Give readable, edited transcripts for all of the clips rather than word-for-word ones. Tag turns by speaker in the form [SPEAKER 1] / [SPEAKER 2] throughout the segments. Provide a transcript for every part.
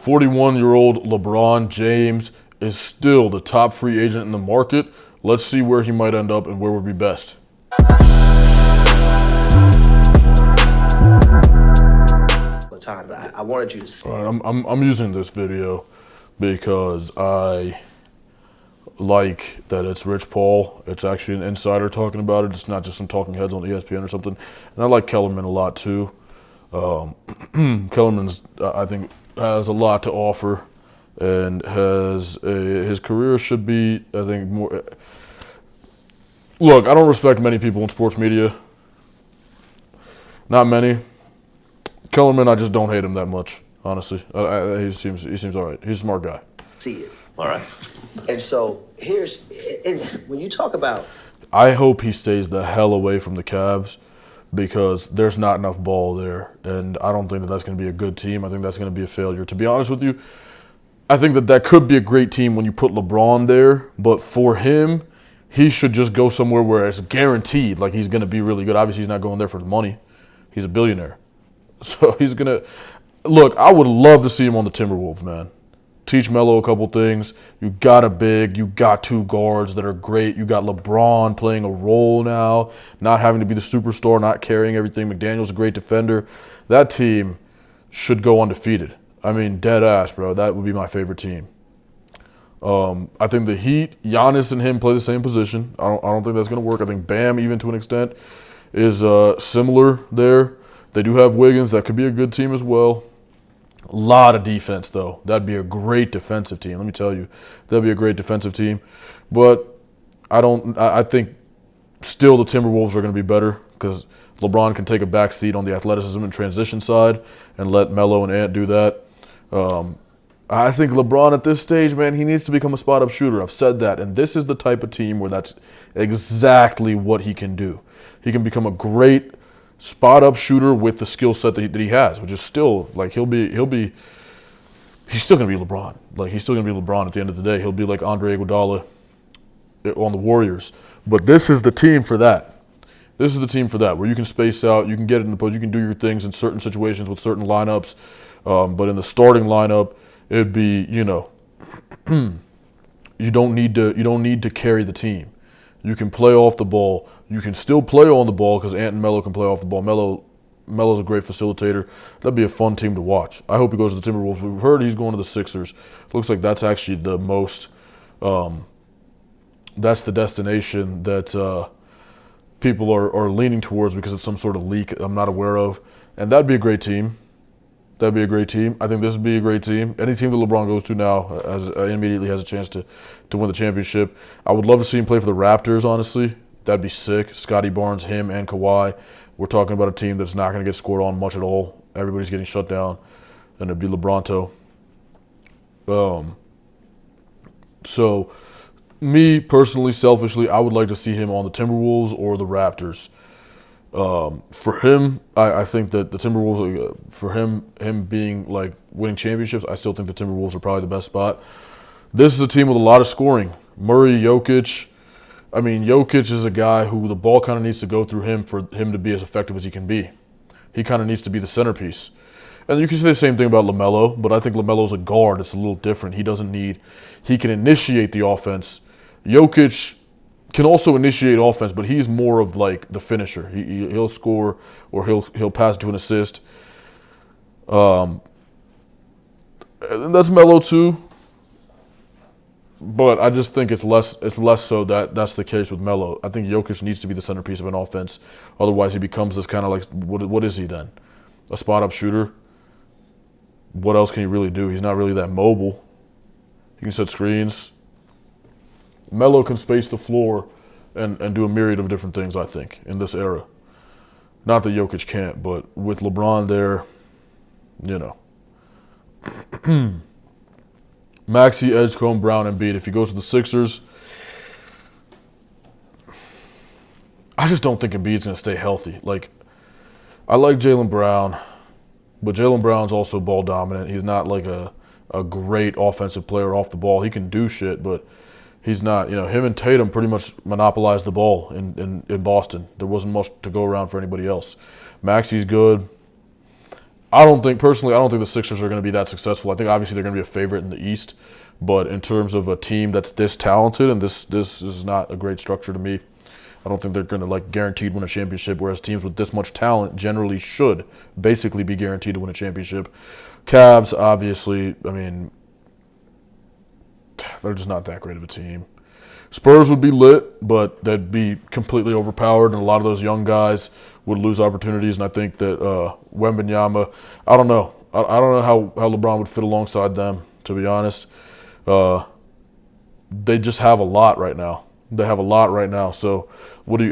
[SPEAKER 1] 41-year-old LeBron James is still the top free agent in the market. Let's see where he might end up and where would be best.
[SPEAKER 2] Time, but I wanted you to see.
[SPEAKER 1] I'm using this video because I like that it's Rich Paul. It's actually an insider talking about it. It's not just some talking heads on ESPN or something. And I like Kellerman a lot too. Kellerman's, I think, has a lot to offer, and his career should be, I think, more. Look, I don't respect many people in sports media. Not many. Kellerman, I just don't hate him that much, honestly. He seems all right. He's a smart guy.
[SPEAKER 2] See it. All right. And so when you talk about,
[SPEAKER 1] I hope he stays the hell away from the Cavs because there's not enough ball there, and I don't think that that's going to be a good team. I think that's going to be a failure. To be honest with you, I think that could be a great team when you put LeBron there, but for him, he should just go somewhere where it's guaranteed, like he's going to be really good. Obviously, he's not going there for the money. He's a billionaire. So he's going to – look, I would love to see him on the Timberwolves, man. Teach Melo a couple things. You got a big. You got two guards that are great. You got LeBron playing a role now, not having to be the superstar, not carrying everything. McDaniel's a great defender. That team should go undefeated. I mean, dead ass, bro. That would be my favorite team. I think the Heat, Giannis and him play the same position. I don't think that's going to work. I think Bam, even to an extent, is similar there. They do have Wiggins. That could be a good team as well. A lot of defense, though. That'd be a great defensive team. Let me tell you, that'd be a great defensive team. But I think still the Timberwolves are going to be better because LeBron can take a back seat on the athleticism and transition side and let Melo and Ant do that. I think LeBron at this stage, man, he needs to become a spot-up shooter. I've said that. And this is the type of team where that's exactly what he can do. He can become a great spot-up shooter with the skill set that he has, which is still, like, he's still going to be LeBron. Like, he's still going to be LeBron at the end of the day. He'll be like Andre Iguodala on the Warriors. But this is the team for that. This is the team for that, where you can space out, you can get in the post, you can do your things in certain situations with certain lineups. But in the starting lineup, it'd be, you don't need to carry the team. You can play off the ball. You can still play on the ball because Ant and Melo can play off the ball. Melo's a great facilitator. That'd be a fun team to watch. I hope he goes to the Timberwolves. We've heard he's going to the Sixers. Looks like that's actually the most that's the destination that people are leaning towards because it's some sort of leak I'm not aware of. And that'd be a great team. That'd be a great team. I think this would be a great team. Any team that LeBron goes to now immediately has a chance to win the championship. I would love to see him play for the Raptors, honestly. That'd be sick. Scotty Barnes, him, and Kawhi. We're talking about a team that's not going to get scored on much at all. Everybody's getting shut down. And it'd be LeBronto. So, me, personally, selfishly, I would like to see him on the Timberwolves or the Raptors. For him, I think that the Timberwolves, for him being like winning championships, I still think the Timberwolves are probably the best spot. This is a team with a lot of scoring. Murray, Jokic. I mean, Jokic is a guy who the ball kind of needs to go through him for him to be as effective as he can be. He kind of needs to be the centerpiece. And you can say the same thing about LaMelo, but I think LaMelo's a guard. It's a little different. He can initiate the offense. Jokic can also initiate offense, but he's more of like the finisher. He'll score or he'll pass to an assist. And that's Melo too. But I just think it's less so that's the case with Melo. I think Jokic needs to be the centerpiece of an offense. Otherwise, he becomes this kind of like, what is he then? A spot-up shooter? What else can he really do? He's not really that mobile. He can set screens. Melo can space the floor and do a myriad of different things, I think, in this era. Not that Jokic can't, but with LeBron there, Maxey, Edgecombe, Brown, and Embiid. If he goes to the Sixers, I just don't think Embiid's going to stay healthy. Like, I like Jaylen Brown, but Jaylen Brown's also ball dominant. He's not like a great offensive player off the ball. He can do shit, but he's not. Him and Tatum pretty much monopolized the ball in Boston. There wasn't much to go around for anybody else. Maxey's good. I don't think the Sixers are going to be that successful. I think obviously they're going to be a favorite in the East, but in terms of a team that's this talented, and this is not a great structure to me. I don't think they're going to like guaranteed win a championship, whereas teams with this much talent generally should basically be guaranteed to win a championship. Cavs, obviously, I mean, they're just not that great of a team. Spurs would be lit, but they'd be completely overpowered, and a lot of those young guys would lose opportunities. And I think that Wembanyama, I don't know. I don't know how LeBron would fit alongside them, to be honest. They just have a lot right now. So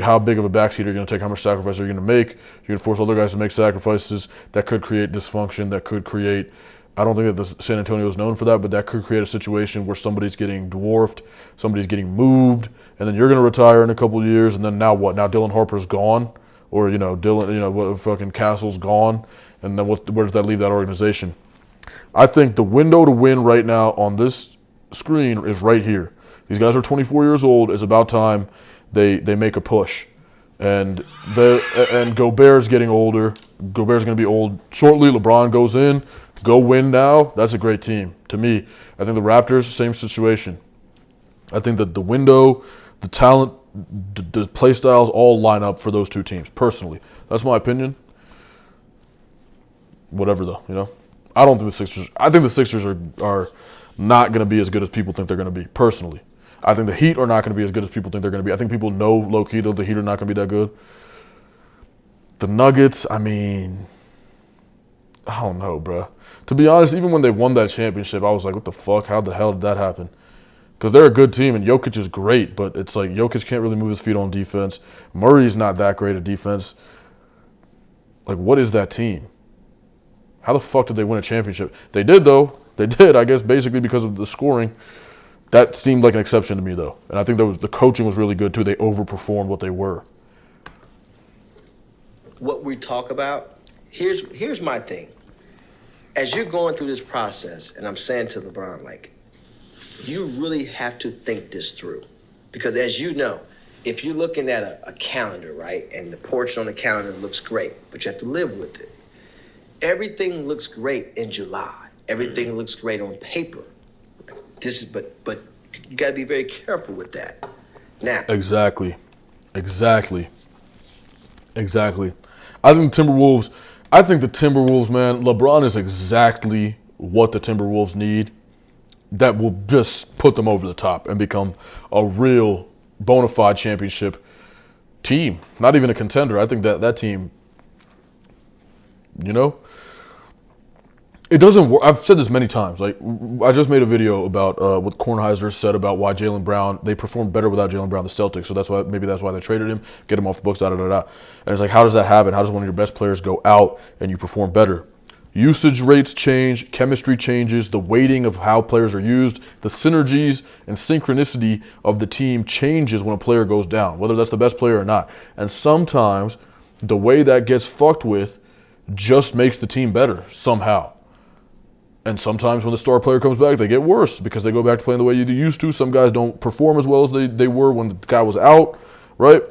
[SPEAKER 1] how big of a backseat are you going to take? How much sacrifice are you going to make? You're going to force other guys to make sacrifices. That could create dysfunction. That could create, I don't think that the San Antonio is known for that, but that could create a situation where somebody's getting dwarfed, somebody's getting moved, and then you're going to retire in a couple of years, and then now what? Now Dylan Harper's gone, or fucking Castle's gone, and then where does that leave that organization? I think the window to win right now on this screen is right here. These guys are 24 years old. It's about time they make a push. And Gobert's getting older. Gobert's going to be old shortly. LeBron goes in. Go win now. That's a great team. To me, I think the Raptors, same situation. I think that the window, the talent, the play styles all line up for those two teams, personally. That's my opinion. Whatever, though, I don't think the Sixers – I think the Sixers are not going to be as good as people think they're going to be, personally. I think the Heat are not going to be as good as people think they're going to be. I think people know low-key that the Heat are not going to be that good. The Nuggets, I mean, I don't know, bro. To be honest, even when they won that championship, I was like, what the fuck? How the hell did that happen? Because they're a good team, and Jokic is great, but it's like Jokic can't really move his feet on defense. Murray's not that great at defense. Like, what is that team? How the fuck did they win a championship? They did, though. They did, I guess, basically because of the scoring. That seemed like an exception to me, though. And I think the coaching was really good, too. They overperformed what they were.
[SPEAKER 2] What we talk about, here's my thing. As you're going through this process, and I'm saying to LeBron, like, you really have to think this through. Because as you know, if you're looking at a calendar, right, and the portion on the calendar looks great, but you have to live with it. Everything looks great in July. Everything looks great on paper. But you got to be very careful with that. Now.
[SPEAKER 1] Exactly. I think the Timberwolves, man, LeBron is exactly what the Timberwolves need. That will just put them over the top and become a real bona fide championship team. Not even a contender. I think that team, it doesn't work. I've said this many times. Like, I just made a video about what Kornheiser said about why Jaylen Brown, they performed better without Jaylen Brown, the Celtics. So that's why they traded him, get him off the books, And it's like, how does that happen? How does one of your best players go out and you perform better? Usage rates change, chemistry changes, the weighting of how players are used, the synergies and synchronicity of the team changes when a player goes down, whether that's the best player or not. And sometimes the way that gets fucked with just makes the team better somehow. And sometimes when the star player comes back, they get worse because they go back to playing the way you used to. Some guys don't perform as well as they were when the guy was out, right?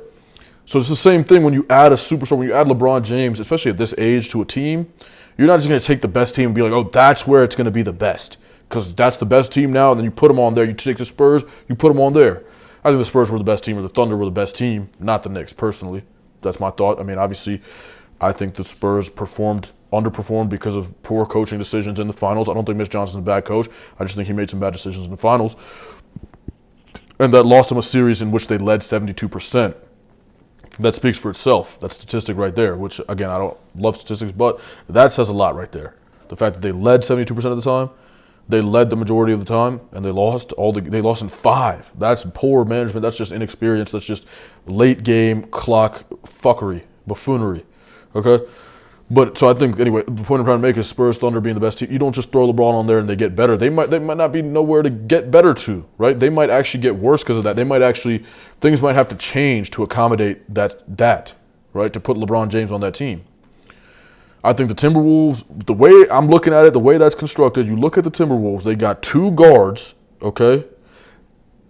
[SPEAKER 1] So it's the same thing when you add a superstar, when you add LeBron James, especially at this age, to a team. You're not just going to take the best team and be like, oh, that's where it's going to be the best because that's the best team now, and then you put them on there. You take the Spurs, you put them on there. I think the Spurs were the best team or the Thunder were the best team, not the Knicks, personally. That's my thought. I mean, obviously, I think the Spurs underperformed because of poor coaching decisions in the finals. I don't think Mitch Johnson's a bad coach. I just think he made some bad decisions in the finals. And that lost them a series in which they led 72%. That speaks for itself. That statistic right there, which, again, I don't love statistics, but that says a lot right there. The fact that they led 72% of the time, they led the majority of the time, and they lost in 5. That's poor management. That's just inexperience. That's just late game clock fuckery, buffoonery. Okay? But so I think, anyway, the point I'm trying to make is Spurs, Thunder being the best team. You don't just throw LeBron on there and they get better. They might not be nowhere to get better to, right? They might actually get worse because of that. Things might have to change to accommodate that, right? To put LeBron James on that team. I think the Timberwolves, the way I'm looking at it, the way that's constructed, you look at the Timberwolves, they got 2 guards, okay?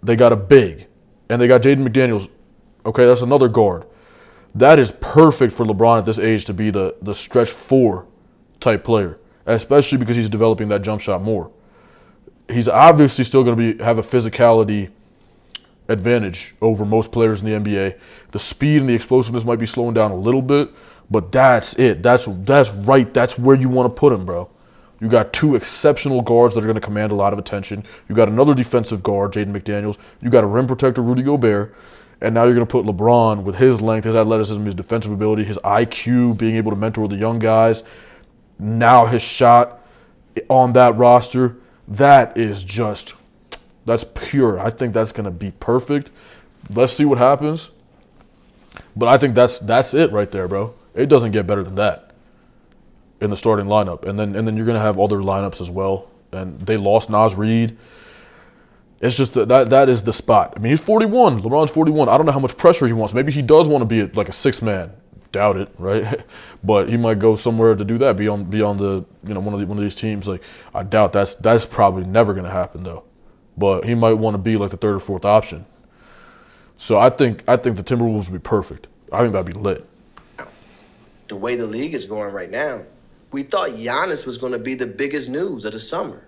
[SPEAKER 1] They got a big, and they got Jaden McDaniels, okay? That's another guard. That is perfect for LeBron at this age to be the stretch 4 type player, especially because he's developing that jump shot more. He's obviously still going to have a physicality advantage over most players in the NBA. The speed and the explosiveness might be slowing down a little bit, but that's it. That's right. That's where you want to put him, bro. You got two exceptional guards that are going to command a lot of attention. You got another defensive guard, Jaden McDaniels. You got a rim protector, Rudy Gobert. And now you're going to put LeBron with his length, his athleticism, his defensive ability, his IQ, being able to mentor the young guys. Now his shot on that roster, that's pure. I think that's going to be perfect. Let's see what happens. But I think that's it right there, bro. It doesn't get better than that in the starting lineup. And then you're going to have other lineups as well. And they lost Naz Reid. It's just that is the spot. I mean, he's 41. LeBron's 41. I don't know how much pressure he wants. Maybe he does want to be like a sixth man. Doubt it, right? But he might go somewhere to do that. Be on the one of these teams. Like, I doubt that's probably never going to happen though. But he might want to be like the third or fourth option. So I think the Timberwolves would be perfect. I think that'd be lit.
[SPEAKER 2] The way the league is going right now, we thought Giannis was going to be the biggest news of the summer.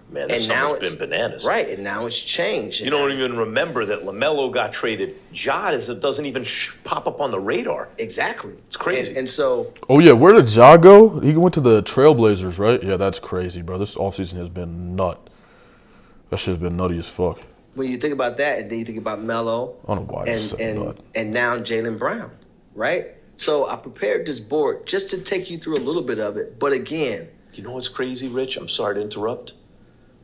[SPEAKER 3] Man, this summer's been bananas.
[SPEAKER 2] Right, and now it's changed.
[SPEAKER 3] You don't even remember that LaMelo got traded. Ja doesn't even pop up on the radar.
[SPEAKER 2] Exactly.
[SPEAKER 3] It's crazy.
[SPEAKER 2] And so...
[SPEAKER 1] Oh, yeah, where did Ja go? He went to the Trailblazers, right? Yeah, that's crazy, bro. This offseason has been That shit's been nutty as fuck.
[SPEAKER 2] When you think about that, and then you think about Melo...
[SPEAKER 1] I don't know why
[SPEAKER 2] and now Jaylen Brown, right? So I prepared this board just to take you through a little bit of it. But again...
[SPEAKER 3] You know what's crazy, Rich? I'm sorry to interrupt.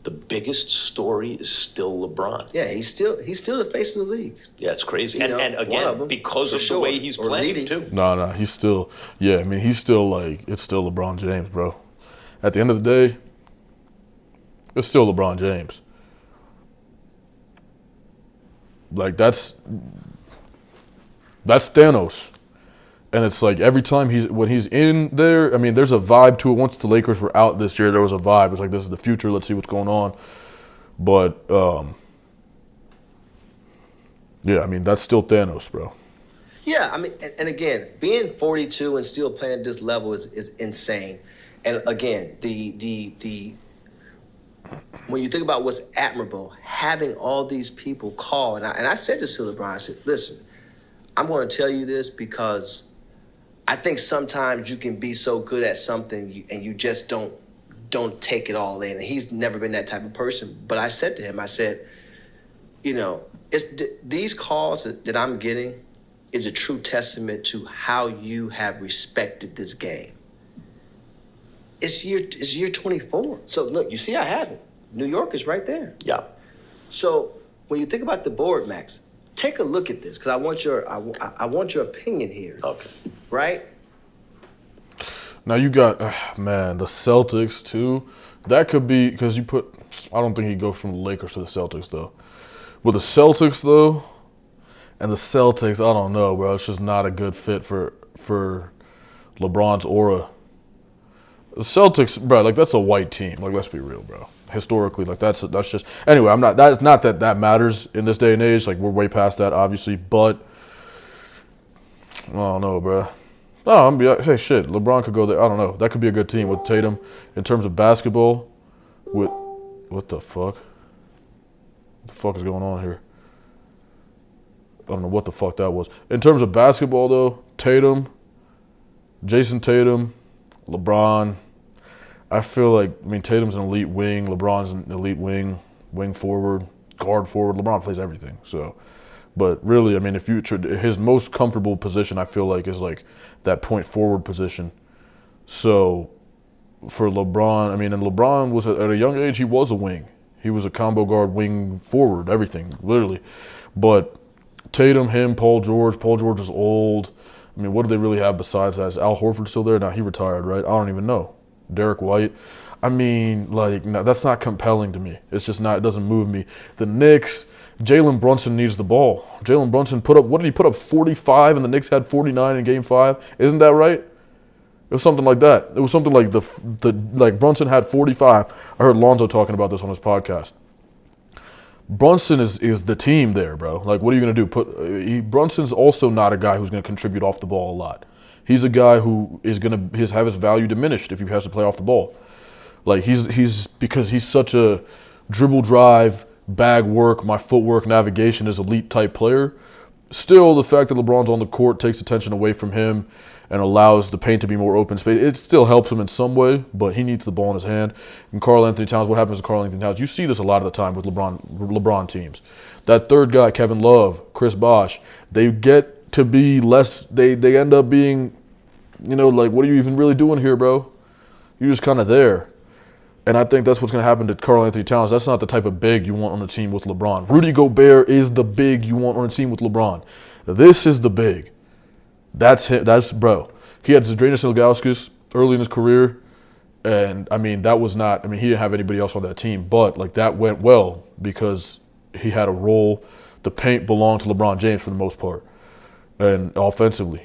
[SPEAKER 3] The biggest story is still LeBron.
[SPEAKER 2] Yeah, he's still the face of the league.
[SPEAKER 3] Yeah, it's crazy. And again, because of the way he's playing, too.
[SPEAKER 1] No, he's still... Yeah, I mean, he's still it's still LeBron James, bro. At the end of the day, it's still LeBron James. Like, that's Thanos. And it's like every time when he's in there, I mean, there's a vibe to it. Once the Lakers were out this year, there was a vibe. It's like, this is the future. Let's see what's going on. But, yeah, I mean, that's still Thanos, bro.
[SPEAKER 2] Yeah, I mean, and again, being 42 and still playing at this level is insane. And again, the when you think about what's admirable, having all these people call, and I said this to LeBron, I said, listen, I'm going to tell you this because I think sometimes you can be so good at something and you just don't take it all in. And he's never been that type of person. But I said to him, I said, these calls that I'm getting is a true testament to how you have respected this game. It's year 24. So look, you see I have it. New York is right there.
[SPEAKER 3] Yeah.
[SPEAKER 2] So when you think about the board, Max, take a look at this because I want your opinion here.
[SPEAKER 3] Okay.
[SPEAKER 2] Right?
[SPEAKER 1] Now you got, the Celtics too. That could be because I don't think he'd go from the Lakers to the Celtics though. With the Celtics though, and the Celtics, I don't know, bro. It's just not a good fit for LeBron's aura. The Celtics, bro, like that's a white team. Like, let's be real, bro. Historically, like that's just anyway. That's not that matters in this day and age. Like, we're way past that, obviously. But I don't know, bro. No, hey, shit. LeBron could go there. I don't know. That could be a good team with Tatum in terms of basketball. What the fuck? What the fuck is going on here? I don't know what the fuck that was. In terms of basketball, though, Jason Tatum, LeBron. I feel like, Tatum's an elite wing. LeBron's an elite wing forward, guard forward. LeBron plays everything. So, but really, his most comfortable position, I feel like, is like that point forward position. So, for LeBron, and LeBron was at a young age, he was a wing. He was a combo guard, wing forward, everything, literally. But Tatum, him, Paul George. Paul George is old. What do they really have besides that? Is Al Horford still there? No, he retired, right? I don't even know. Derek White. No, that's not compelling to me. It's just not. It doesn't move me. The Knicks, Jalen Brunson needs the ball. Jalen Brunson what did he put up? 45, and the Knicks had 49 in Game 5. Isn't that right? It was something like that. It was something like like Brunson had 45. I heard Lonzo talking about this on his podcast. Brunson is the team there, bro. Like, what are you going to do? Brunson's also not a guy who's going to contribute off the ball a lot. He's a guy who is going to have his value diminished if he has to play off the ball. Like he's because he's such a dribble drive, bag work, my footwork, navigation is elite type player. Still, the fact that LeBron's on the court takes attention away from him and allows the paint to be more open space. It still helps him in some way, but he needs the ball in his hand. And Karl Anthony Towns, what happens to Karl Anthony Towns? You see this a lot of the time with LeBron teams. That third guy, Kevin Love, Chris Bosh, they get to be less. They end up being, like, what are you even really doing here, bro? You're just kind of there. And I think that's what's going to happen to Karl Anthony Towns. That's not the type of big you want on a team with LeBron. Rudy Gobert is the big you want on a team with LeBron. This is the big. That's him. That's, bro. He had Zydrunas Ilgauskas early in his career. And, that was not – he didn't have anybody else on that team. But, that went well because he had a role. The paint belonged to LeBron James for the most part. And offensively,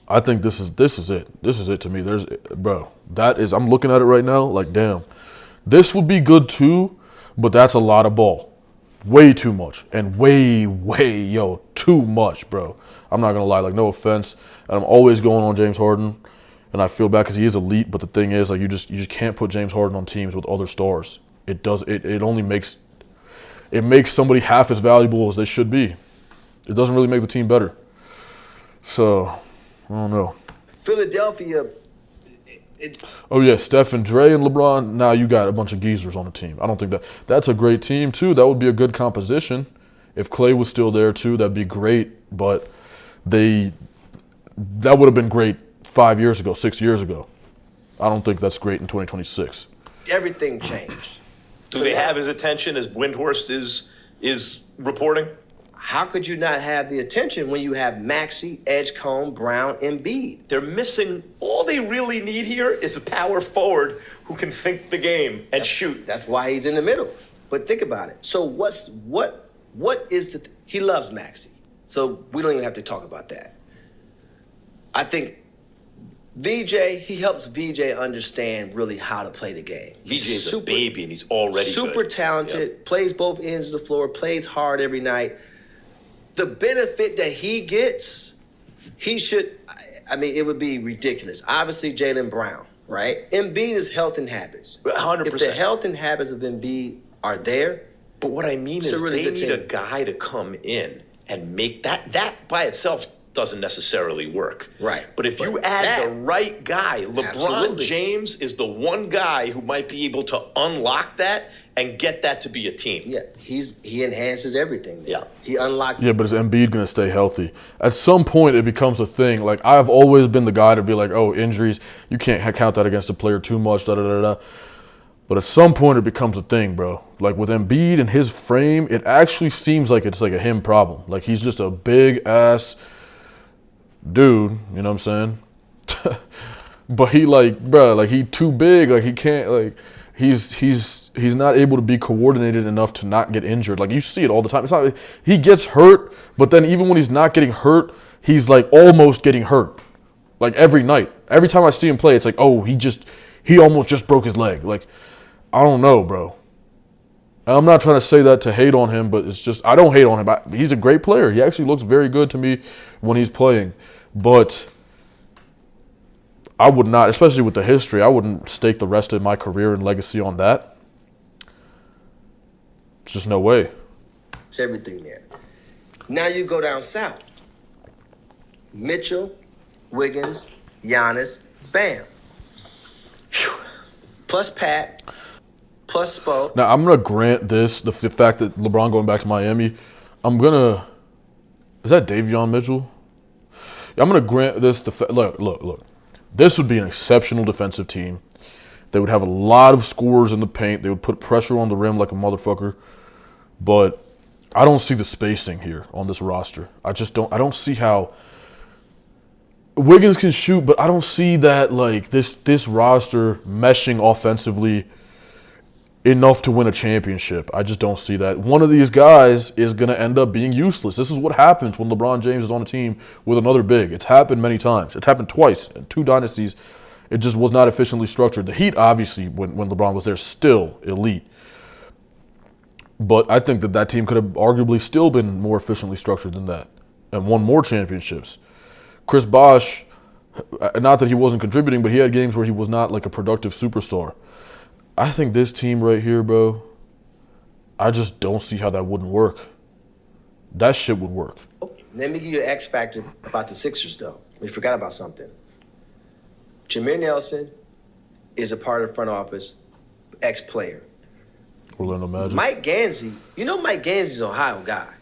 [SPEAKER 1] I think this is it. This is it to me. I'm looking at it right now like, damn. This would be good too, but that's a lot of ball. Way too much. And way, too much, bro. I'm not going to lie. No offense. And I'm always going on James Harden. And I feel bad because he is elite, but the thing is, you just can't put James Harden on teams with other stars. It only makes somebody half as valuable as they should be. It doesn't really make the team better. So, I don't know.
[SPEAKER 2] Philadelphia.
[SPEAKER 1] Oh, yeah, Steph and Dre and LeBron. Now you got a bunch of geezers on the team. I don't think that's a great team, too. That would be a good composition. If Clay was still there, too, that'd be great. But that would have been great 5 years ago, 6 years ago. I don't think that's great in 2026.
[SPEAKER 2] Everything changed.
[SPEAKER 3] Do they have his attention as Windhorst is reporting?
[SPEAKER 2] How could you not have the attention when you have Maxey, Edgecombe, Brown, Embiid?
[SPEAKER 3] They're missing. All they really need here is a power forward who can think the game and shoot.
[SPEAKER 2] That's why he's in the middle. But think about it. So what is he loves Maxey. So we don't even have to talk about that. I think VJ, he helps VJ understand really how to play the game.
[SPEAKER 3] VJ's a baby and he's already
[SPEAKER 2] super
[SPEAKER 3] good.
[SPEAKER 2] talented,
[SPEAKER 3] Yep.
[SPEAKER 2] Plays both ends of the floor, plays hard every night. The benefit that he gets, it would be ridiculous. Obviously, Jaylen Brown, right? Embiid is health and habits.
[SPEAKER 3] 100%.
[SPEAKER 2] If the health and habits of Embiid are there,
[SPEAKER 3] But what I mean
[SPEAKER 2] it's
[SPEAKER 3] is
[SPEAKER 2] a really
[SPEAKER 3] they
[SPEAKER 2] good
[SPEAKER 3] need a
[SPEAKER 2] team.
[SPEAKER 3] guy to come in and make that. That by itself doesn't necessarily work.
[SPEAKER 2] Right.
[SPEAKER 3] But if you
[SPEAKER 2] But
[SPEAKER 3] add
[SPEAKER 2] that-
[SPEAKER 3] the right guy, LeBron
[SPEAKER 2] Absolutely.
[SPEAKER 3] James is the one guy who might be able to unlock that and get that to be a team.
[SPEAKER 2] yeah, he enhances everything.
[SPEAKER 3] Yeah.
[SPEAKER 2] He unlocks.
[SPEAKER 1] Yeah, but is Embiid going to stay healthy? At some point, it becomes a thing. I've always been the guy to be like, oh, injuries, you can't count that against a player too much, da-da-da-da. But at some point, it becomes a thing, bro. With Embiid and his frame, it actually seems like it's a him problem. He's just a big-ass dude, you know what I'm saying? But he, he too big. He can't, he's not able to be coordinated enough to not get injured. You see it all the time. It's not he gets hurt, but then even when he's not getting hurt, he's almost getting hurt. Every night. Every time I see him play, it's he almost just broke his leg. I don't know, bro. I'm not trying to say that to hate on him, but it's just I don't hate on him. He's a great player. He actually looks very good to me when he's playing. But I would not, especially with the history, I wouldn't stake the rest of my career and legacy on that. It's just no way.
[SPEAKER 2] It's everything there. Now you go down south. Mitchell, Wiggins, Giannis, bam. Plus Pat, plus Spo.
[SPEAKER 1] Now, I'm going to grant this, the fact that LeBron going back to Miami, is that Davion Mitchell? I'm going to grant this, look. This would be an exceptional defensive team. They would have a lot of scores in the paint. They would put pressure on the rim like a motherfucker. But I don't see the spacing here on this roster. I don't see how Wiggins can shoot, but I don't see that this roster meshing offensively enough to win a championship. I just don't see that. One of these guys is going to end up being useless. This is what happens when LeBron James is on a team with another big. It's happened many times. It's happened twice in 2 dynasties. It just was not efficiently structured. The Heat, obviously, when LeBron was there, still elite. But I think that team could have arguably still been more efficiently structured than that and won more championships. Chris Bosh, not that he wasn't contributing, but he had games where he was not like a productive superstar. I think this team right here, bro, I just don't see how that wouldn't work. That shit would work.
[SPEAKER 2] Let me give you an X factor about the Sixers, though. We forgot about something. Jameer Nelson is a part of the front office, ex-player.
[SPEAKER 1] Orlando Magic.
[SPEAKER 2] Mike Gansey, you know Mike Gansey's an Ohio guy.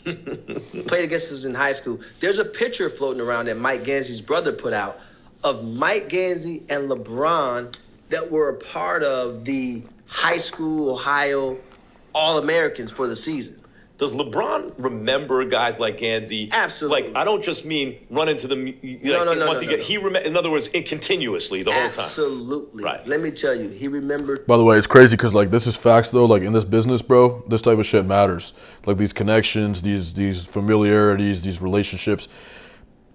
[SPEAKER 2] Played against us in high school. There's a picture floating around that Mike Gansey's brother put out of Mike Gansey and LeBron that were a part of the high school Ohio All-Americans for the season.
[SPEAKER 3] Does LeBron remember guys like Gansey?
[SPEAKER 2] Absolutely.
[SPEAKER 3] Like, I don't just mean run into them. In other words, continuously the whole time.
[SPEAKER 2] Absolutely.
[SPEAKER 3] Right.
[SPEAKER 2] Let me tell you, he remembered.
[SPEAKER 1] By the way, it's crazy because like this is facts though. Like in this business, bro, this type of shit matters. Like these connections, these familiarities, these relationships.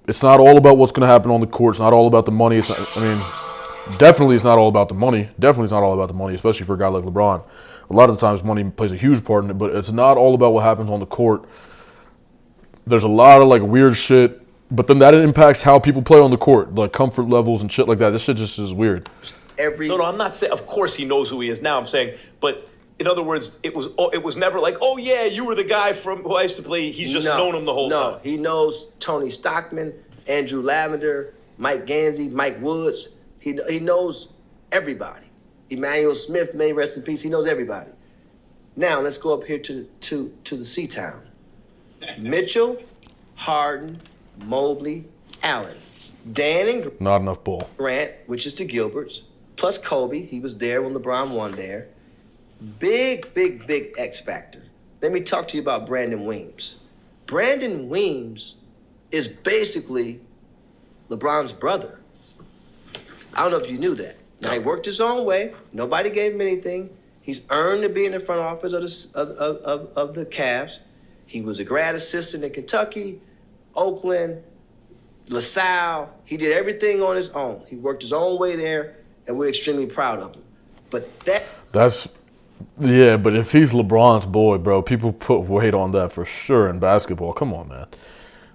[SPEAKER 1] It's not all about what's going to happen on the court. It's not all about the money. Definitely it's not all about the money. Definitely it's not all about the money, especially for a guy like LeBron. A lot of the times money plays a huge part in it, but it's not all about what happens on the court. There's a lot of like weird shit, but then that impacts how people play on the court, like comfort levels and shit like that. This shit just is weird.
[SPEAKER 3] No, I'm not saying. Of course, he knows who he is now. I'm saying, but in other words, it was never like, oh yeah, you were the guy from who I used to play. He's just known him the whole time.
[SPEAKER 2] No, he knows Tony Stockman, Andrew Lavender, Mike Gansey, Mike Woods. He knows everybody. Emmanuel Smith, may rest in peace. He knows everybody. Now let's go up here to the C-Town. Mitchell, Harden, Mobley, Allen, Dan and
[SPEAKER 1] Not enough ball.
[SPEAKER 2] Grant, which is the Gilberts, plus Kobe. He was there when LeBron won there. Big X factor. Let me talk to you about Brandon Weems. Brandon Weems is basically LeBron's brother. I don't know if you knew that. Now, he worked his own way. Nobody gave him anything. He's earned to be in the front office of the Cavs. He was a grad assistant in Kentucky, Oakland, LaSalle. He did everything on his own. He worked his own way there, and we're extremely proud of him. But
[SPEAKER 1] but if he's LeBron's boy, bro, people put weight on that for sure in basketball. Come on, man.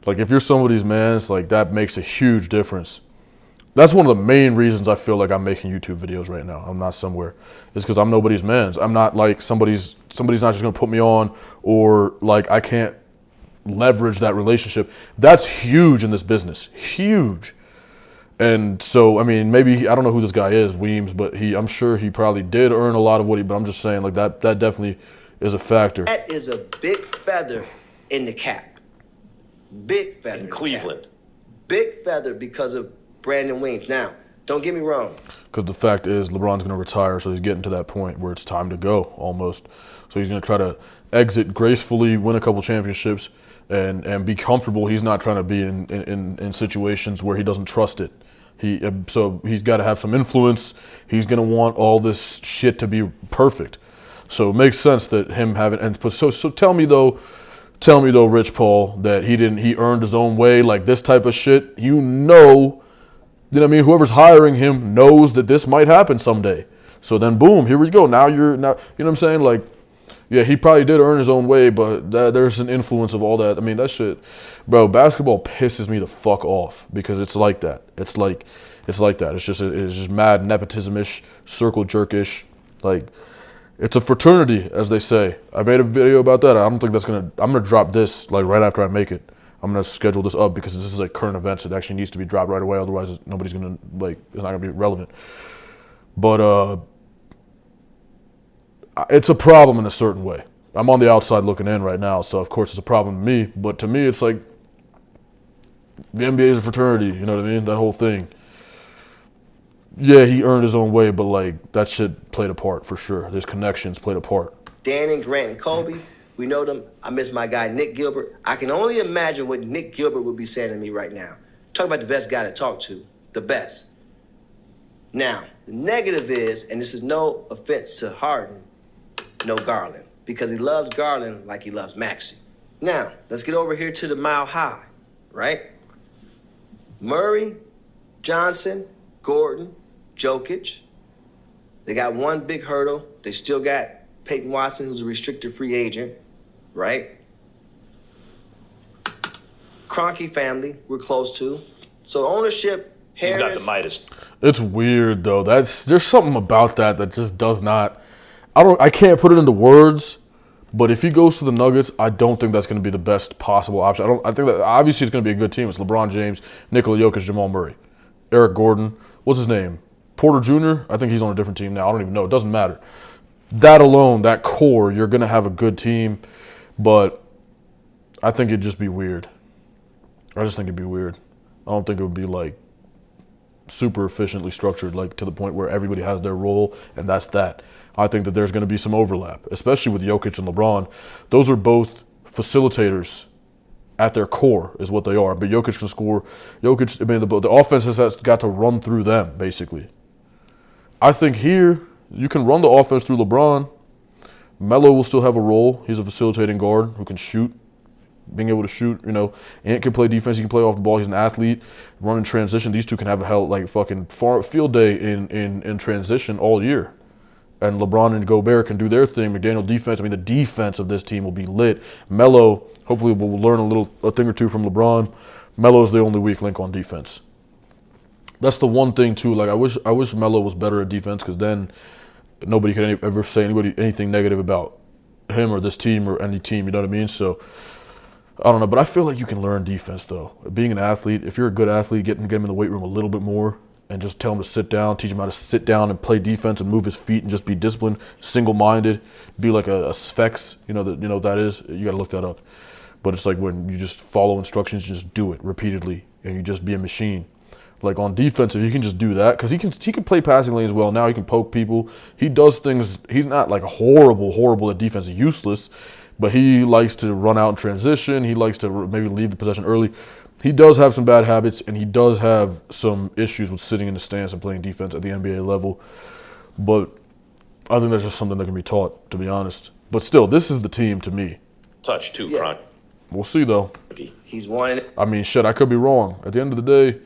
[SPEAKER 1] Like, if you're somebody's man, it's like that makes a huge difference. That's one of the main reasons I feel like I'm making YouTube videos right now. I'm not somewhere. It's because I'm nobody's man. I'm not like somebody's not just going to put me on, or like I can't leverage that relationship. That's huge in this business. Huge. And so, I mean, maybe, I don't know who this guy is, Weems, but I'm sure he probably did earn a lot of but I'm just saying, like, that definitely is a factor.
[SPEAKER 2] That is a big feather in the cap. Big feather.
[SPEAKER 3] In Cleveland.
[SPEAKER 2] Big feather because of Brandon Weems. Now, don't get me wrong.
[SPEAKER 1] Because the fact is, LeBron's going to retire, so he's getting to that point where it's time to go, almost. So he's going to try to exit gracefully, win a couple championships, and be comfortable. He's not trying to be in situations where he doesn't trust it. So he's got to have some influence. He's going to want all this shit to be perfect. So it makes sense that him having so tell me though, Rich Paul, that he earned his own way, like this type of shit. You know what I mean? Whoever's hiring him knows that this might happen someday. So then boom, here we go. Now you know what I'm saying? Like, yeah, he probably did earn his own way, but there's an influence of all that. I mean, that shit, bro, basketball pisses me the fuck off because it's like that. It's like that. It's just mad nepotism-ish, circle jerk-ish. Like, it's a fraternity, as they say. I made a video about that. I don't think I'm gonna drop this like right after I make it. I'm gonna schedule this up because this is like current events. It actually needs to be dropped right away. Otherwise, nobody's gonna it's not gonna be relevant. But it's a problem in a certain way. I'm on the outside looking in right now, so of course it's a problem to me. But to me, it's like the NBA is a fraternity. You know what I mean? That whole thing. Yeah, he earned his own way, but like that shit played a part for sure. His connections played a part.
[SPEAKER 2] Dan and Grant and Kobe, we know them. I miss my guy Nick Gilbert. I can only imagine what Nick Gilbert would be saying to me right now. Talk about the best guy to talk to, the best. Now, the negative is, and this is no offense to Harden, no Garland, because he loves Garland like he loves Maxey. Now, let's get over here to the Mile High, right? Murray, Johnson, Gordon, Jokic. They got one big hurdle. They still got Peyton Watson, who's a restricted free agent, right? Kroenke family, we're close to. So ownership,
[SPEAKER 3] He's got
[SPEAKER 2] Harris.
[SPEAKER 3] the Midas.
[SPEAKER 1] It's weird though. There's something about that just does not. I can't put it into words. But if he goes to the Nuggets, I don't think that's going to be the best possible option. I think that obviously it's going to be a good team. It's LeBron James, Nikola Jokic, Jamal Murray, Eric Gordon. What's his name? Porter Jr. I think he's on a different team now. I don't even know. It doesn't matter. That alone, that core, you're going to have a good team. But I think it'd just be weird. I just think it'd be weird. I don't think it would be like super efficiently structured, like to the point where everybody has their role and that's that. I think that there's going to be some overlap, especially with Jokic and LeBron. Those are both facilitators at their core, is what they are. But Jokic can score. Jokic, I mean, the offense has got to run through them, basically. I think here, you can run the offense through LeBron. Melo will still have a role. He's a facilitating guard who can shoot, being able to shoot. Ant can play defense. He can play off the ball. He's an athlete. Running transition. These two can have a fucking field day in transition all year. And LeBron and Gobert can do their thing. McDaniel defense. I mean, the defense of this team will be lit. Melo, hopefully, will learn a thing or two from LeBron. Melo is the only weak link on defense. That's the one thing too. Like I wish Melo was better at defense, because then nobody could ever say anything negative about him or this team or any team. You know what I mean? So I don't know, but I feel like you can learn defense though. Being an athlete, if you're a good athlete, get him in the weight room a little bit more. And just tell him to sit down, teach him how to sit down and play defense and move his feet and just be disciplined, single-minded, be like a Sphex. You know what that is? You got to look that up. But it's like when you just follow instructions, you just do it repeatedly, and you just be a machine. Like on defense, if you can just do that, because he can play passing lanes well. Now he can poke people. He does things. He's not like horrible at defense, useless, but he likes to run out in transition. He likes to maybe leave the possession early. He does have some bad habits, and he does have some issues with sitting in the stance and playing defense at the NBA level. But I think that's just something that can be taught, to be honest. But still, this is the team to me.
[SPEAKER 3] Touch too,
[SPEAKER 2] Yeah.
[SPEAKER 3] Kron.
[SPEAKER 1] We'll see, though.
[SPEAKER 2] He's wanting it.
[SPEAKER 1] I mean, shit, I could be wrong. At the end of the day,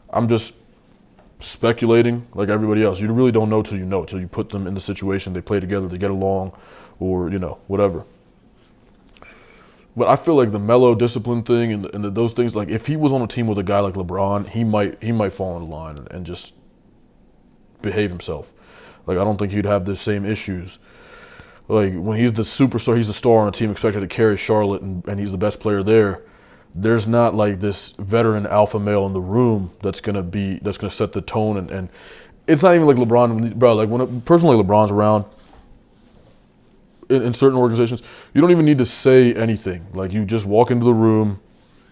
[SPEAKER 1] I'm just speculating like everybody else. You really don't know till you know, till you put them in the situation, they play together, they get along, or, whatever. But I feel like the Melo discipline thing and those things, like if he was on a team with a guy like LeBron, he might fall in line and just behave himself. Like I don't think he'd have the same issues. Like when he's the superstar, he's the star on a team expected to carry Charlotte, and he's the best player there. There's not like this veteran alpha male in the room that's gonna set the tone, and it's not even like LeBron, bro. Like when a person like LeBron's around. In certain organizations, you don't even need to say anything. Like you just walk into the room,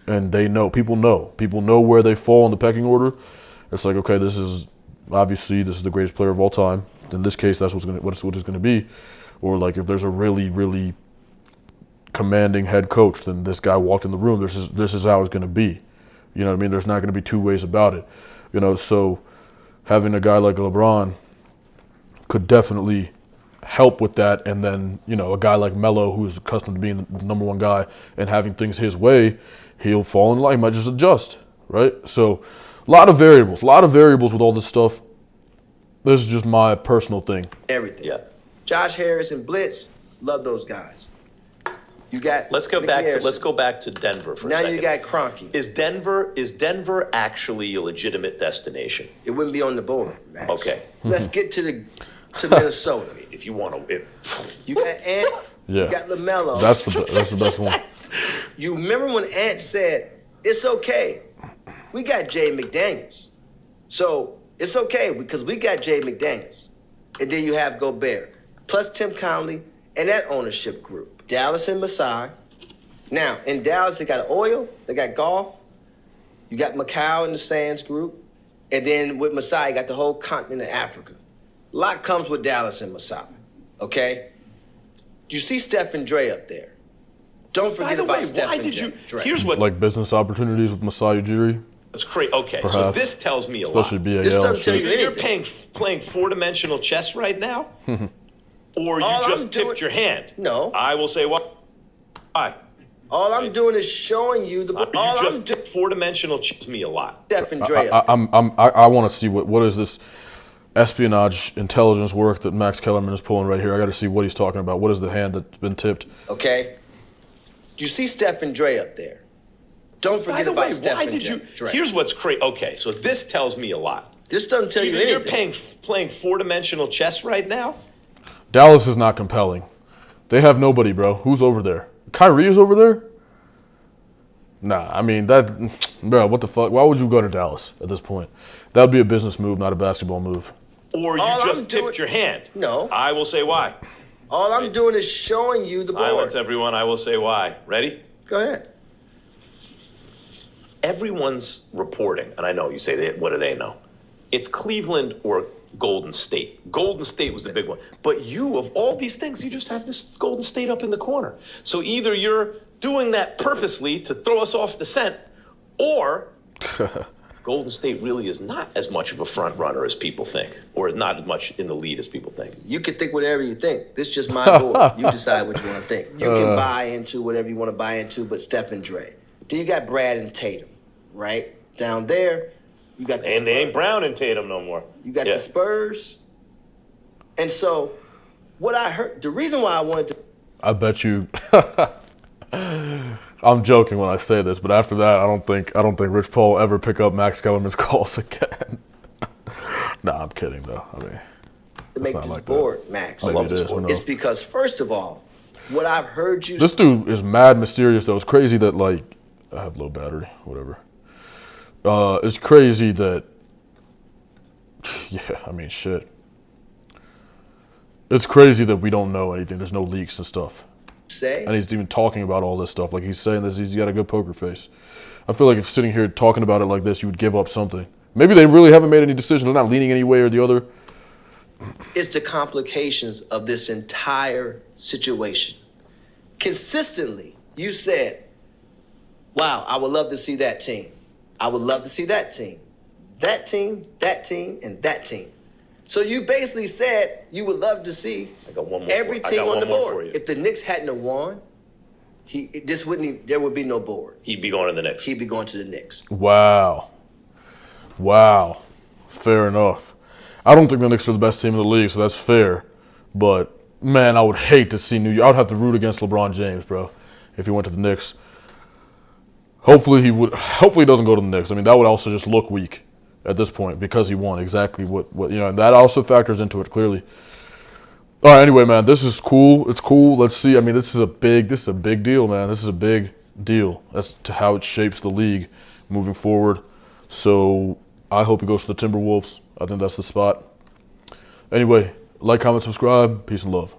[SPEAKER 1] and they know. People know where they fall in the pecking order. It's like, okay, this is the greatest player of all time. In this case, that's what it's gonna be. Or like if there's a really, really commanding head coach, then this guy walked in the room. This is how it's gonna be. You know what I mean? There's not gonna be two ways about it. So having a guy like LeBron could definitely help with that, and then a guy like Melo, who is accustomed to being the number one guy and having things his way, he'll fall in line, might just adjust, right? So a lot of variables with all this stuff. This is just my personal thing.
[SPEAKER 2] Everything.
[SPEAKER 3] Yeah.
[SPEAKER 2] Josh Harris and Blitz, love those guys. You got.
[SPEAKER 3] Let's go back to Denver for a second.
[SPEAKER 2] Now you got Kroenke.
[SPEAKER 3] Is Denver actually a legitimate destination?
[SPEAKER 2] It wouldn't be on the board, Max.
[SPEAKER 3] Okay.
[SPEAKER 2] Let's get to Minnesota.
[SPEAKER 3] If you want to,
[SPEAKER 2] You got Ant.
[SPEAKER 1] Yeah.
[SPEAKER 2] You got LaMelo.
[SPEAKER 1] That's the best one.
[SPEAKER 2] You remember when Ant said, "It's okay, we got Jay McDaniels, so it's okay because we got Jay McDaniels," and then you have Gobert plus Tim Conley and that ownership group, Dallas and Masai. Now in Dallas they got oil, they got golf. You got Macau and the Sands group, and then with Masai you got the whole continent of Africa. A lot comes with Dallas and Masai. Okay, you see Steph and Dre up there. Don't forget about Steph and Dre.
[SPEAKER 3] Here's what.
[SPEAKER 1] Like business opportunities with Masai Ujiri.
[SPEAKER 3] It's crazy. Okay, so
[SPEAKER 1] Perhaps.
[SPEAKER 3] this tells me a
[SPEAKER 1] Especially
[SPEAKER 3] lot.
[SPEAKER 1] BAL.
[SPEAKER 2] This doesn't tell
[SPEAKER 1] shit.
[SPEAKER 2] you
[SPEAKER 3] You're
[SPEAKER 2] anything.
[SPEAKER 3] playing four-dimensional chess right now, or you
[SPEAKER 2] All
[SPEAKER 3] just
[SPEAKER 2] I'm doing-
[SPEAKER 3] tipped your hand.
[SPEAKER 2] No.
[SPEAKER 3] I will say what. Why?
[SPEAKER 2] All I'm doing is showing you the.
[SPEAKER 3] You just tipped four-dimensional chess me a lot.
[SPEAKER 2] Steph and Dre.
[SPEAKER 1] I want to see what is this espionage intelligence work that Max Kellerman is pulling right here. I got to see what he's talking about. What is the hand that's been tipped?
[SPEAKER 2] Okay. You see Steph and Dre up there. Don't forget
[SPEAKER 3] By the
[SPEAKER 2] about
[SPEAKER 3] way,
[SPEAKER 2] Steph
[SPEAKER 3] why
[SPEAKER 2] and
[SPEAKER 3] did you?
[SPEAKER 2] Dre.
[SPEAKER 3] Here's what's crazy. Okay, so this tells me a lot.
[SPEAKER 2] This doesn't tell you
[SPEAKER 3] You're
[SPEAKER 2] anything.
[SPEAKER 3] playing four-dimensional chess right now.
[SPEAKER 1] Dallas is not compelling. They have nobody, bro. Who's over there? Kyrie is over there? Nah, I mean, bro, what the fuck? Why would you go to Dallas at this point? That would be a business move, not a basketball move.
[SPEAKER 3] Or you just tipped your hand.
[SPEAKER 2] No.
[SPEAKER 3] I will say why.
[SPEAKER 2] All I'm doing is showing you the
[SPEAKER 3] Silence,
[SPEAKER 2] board.
[SPEAKER 3] everyone. I will say why. Ready?
[SPEAKER 2] Go ahead.
[SPEAKER 3] Everyone's reporting, and I know you say, what do they know? It's Cleveland or Golden State. Golden State was the big one. But you, of all these things, you just have this Golden State up in the corner. So either you're doing that purposely to throw us off the scent, or Golden State really is not as much of a front runner as people think, or is not as much in the lead as people think.
[SPEAKER 2] You can think whatever you think. This is just my board. You decide what you want to think. You can buy into whatever you want to buy into, but Steph and Dre. Then you got Brad and Tatum, right? Down there, you got the
[SPEAKER 3] And
[SPEAKER 2] Spurs.
[SPEAKER 3] they ain't Brown and Tatum no more.
[SPEAKER 2] You got the Spurs. And so, what I heard, the reason why I wanted to.
[SPEAKER 1] I bet you. I'm joking when I say this, but after that, I don't think Rich Paul will ever pick up Max Kellerman's calls again. Nah, I'm kidding though. I mean,
[SPEAKER 2] To make
[SPEAKER 1] not
[SPEAKER 2] this
[SPEAKER 1] like
[SPEAKER 2] board, Max.
[SPEAKER 3] I love this board.
[SPEAKER 2] It's because, first of all, what I've heard you.
[SPEAKER 1] This dude is mad mysterious though. It's crazy that like I have low battery, whatever. It's crazy that. Yeah, I mean shit. It's crazy that we don't know anything. There's no leaks and stuff.
[SPEAKER 2] Say.
[SPEAKER 1] And he's even talking about all this stuff. Like he's saying this, he's got a good poker face. I feel like if sitting here talking about it like this, you would give up something. Maybe they really haven't made any decision. They're not leaning any way or the other.
[SPEAKER 2] It's the complications of this entire situation. Consistently, you said, wow, I would love to see that team. I would love to see that team. That team, and that team. So you basically said you would love to see
[SPEAKER 3] I got one more
[SPEAKER 2] every
[SPEAKER 3] for- I
[SPEAKER 2] team
[SPEAKER 3] got
[SPEAKER 2] on
[SPEAKER 3] one
[SPEAKER 2] the
[SPEAKER 3] more
[SPEAKER 2] board.
[SPEAKER 3] for you.
[SPEAKER 2] If the Knicks hadn't have won, there would be no board.
[SPEAKER 3] He'd be going to the next.
[SPEAKER 2] He'd be going to the Knicks.
[SPEAKER 1] Wow. Fair enough. I don't think the Knicks are the best team in the league, so that's fair. But, man, I would hate to see New York. I would have to root against LeBron James, bro, if he went to the Knicks. Hopefully he doesn't go to the Knicks. I mean, that would also just look weak at this point because he won exactly what and that also factors into it clearly. All right, anyway, man, this is cool. It's cool. Let's see. I mean, this is a big deal, man. This is a big deal as to how it shapes the league moving forward. So I hope he goes to the Timberwolves. I think that's the spot. Anyway, like, comment, subscribe. Peace and love.